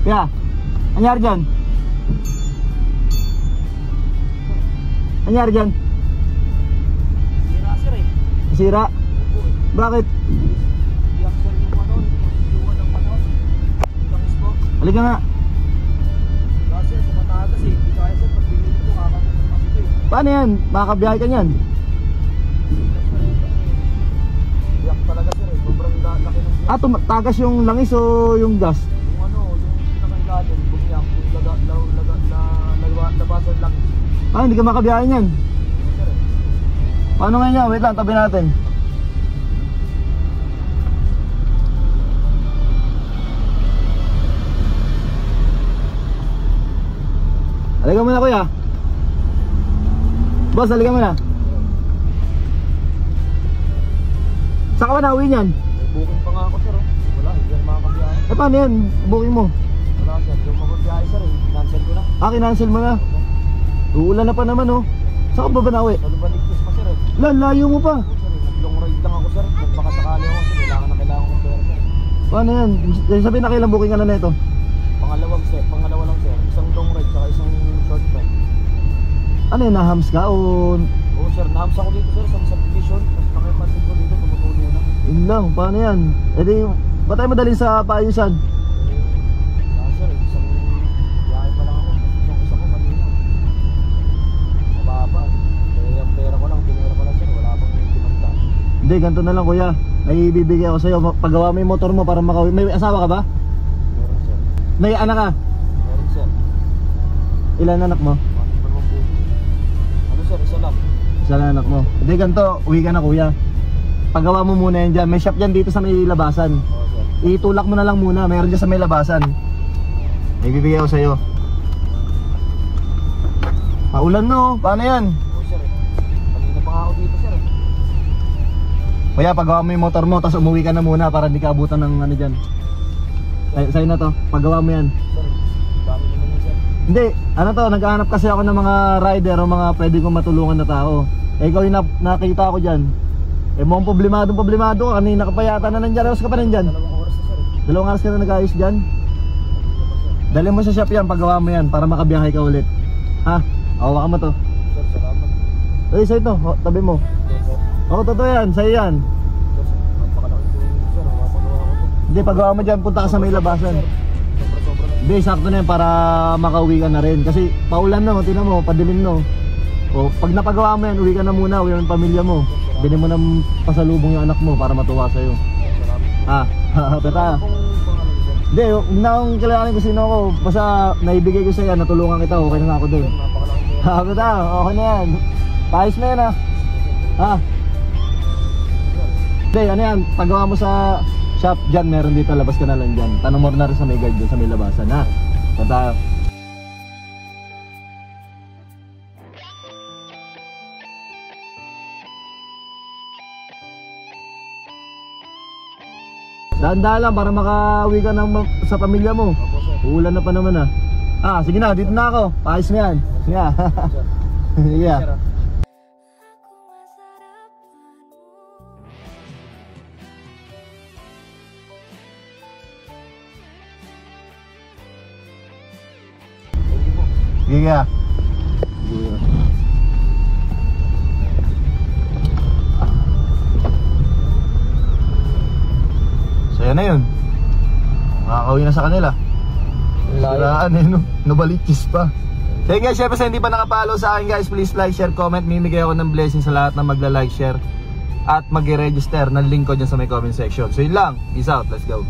Kaya, anyari dyan? Anyari dyan? Sira sir eh. Sira? Bakit? Iyak sir yung ano, yung ng ano. Langis po. Halika nga. Kasi sa matagas eh. Hindi kaya sir, pag binili ito, kakakasama ito eh. Paano yan? Makakabiyahe ka niyan? Iyak talaga sir eh. Sobrang laki ng Ah, tagas yung langis o yung gas? yung ano, yung pinakailalim, bumiyak, yung labasan lang. Ah, hindi ka makabiyahe niyan. Sir eh. Paano nga niya? Wait lang, tabi natin. Halika muna kuya. Boss, halika muna. Saan ka ba nauwi niyan? May booking pa nga ako sir oh. Wala, hindi ako makakabiyahe. Eh paano yan? Booking mo? Wala sir, yung magbiyahe sir eh. Cancel ko na. Ah, kinancel mo na. Uulan na pa naman oh. Saan ka ba nauwi? Sa Lubaligtis pa sir eh. Layo mo pa. Sir eh, nag-long ride lang ako sir. Kung baka sakali ako sir, kailangan kong pera sir. Paano yan? Sabihin na kailang booking ka na nito? Pangalawa lang sir. Isang long ride saka isang short ride. Ano yun, nahams ka o... Oo sir, nahams ako dito sir sa subdivision. Tapos nakipansin ko dito, tumutuloy na. Yun lang, paano yan? E di, ba't tayo madalhin sa paayusan? Sir, isang biyahe pa lang ako. Isang isa ko kanina. Mababa. Kaya yung pera ko lang, tinira ko lang sir. Wala pang timanda. Hindi, ganito na lang kuya. Ay bibigay ako sa'yo. Paggawa mo yung motor mo para makauwi. May asawa ka ba? Meron sir. May anak ka? Meron sir. Ilan anak mo? Ano sir, isa lang. Isa lang anak mo. Hindi, ganito. Uwi ka na kuya. Paggawa mo muna yan dyan. May shop dyan dito sa may labasan. Oo sir. Itulak mo na lang muna. Mayroon dyan sa may labasan. May bibigay ako sa'yo. Paulan no. Paano yan? Oo sir. Kanina pa nga ako dito sir. Kuya, paggawa mo yung motor mo, tapos umuwi ka na muna para hindi ka abutan ng ano dyan. Sa'yo na to, paggawa mo yan. Sir, dami naman yun sir. Hindi, ano to, naghahanap kasi ako ng mga rider o mga pwede kong matulungan na tao. Eh ikaw yung nakita ko dyan. Eh mukhang problemado ka, kanina ka pa yata na nandyan. Ayos ka pa nandyan? 2 oras na sir. 2 oras ka na nag-ayos dyan. Kanina pa sir. Dali mo sa shop yan, paggawa mo yan para makabiyahe ka ulit. Ha? Hawakan mo to. Sir, salamat. Sa'yo to, tabi mo. Sir, Oo, totoo yan, sa'yo yan. napakalaking tulong nyo, sir. Mapagawa ko to. Hindi, paggawa mo dyan, punta ka sa may labasan. Sobra na. Hindi, sakto na yan para makauwi ka na rin. Kasi paulan na, tinan mo, padilim no. O, pag napagawa mo yan, uwi ka na muna, uwi ng pamilya mo. Bili mo ng pasalubong yung anak mo para matuwa sa'yo. Salamat. Tata. Kung pangalan ko sir. Hindi, huwag na akong kilalanin kung sino ako. Basta naibigay ko sa'yo, natulungan kita, okay na ako dun. Napakalaking tulong. Tata, okay na yan. Paayos na yan ha. Hindi, ano yan, paggawa mo sa shop dyan, meron dito, labas ka na lang dyan. Tanong mo na rin sa may guard dyan, sa may labasan ha. Tata. Dahan-dahan lang para makauwi ka sa pamilya mo. Opo sir. Uulan na pa naman sige na, dito na ako. Paayos na yan. Sige na. Sige na. Sir, Sige na. So yan na yun. Makakauwi na sa kanila. Siraan no? Nabalitis pa. Kaya guys, syempre sa hindi pa nakapalo sa akin guys, please like, share, comment. Mimigay ako ng blessing sa lahat na magla-like, share at mag-register ng link ko dyan sa may comment section. So yun lang, peace out, let's go.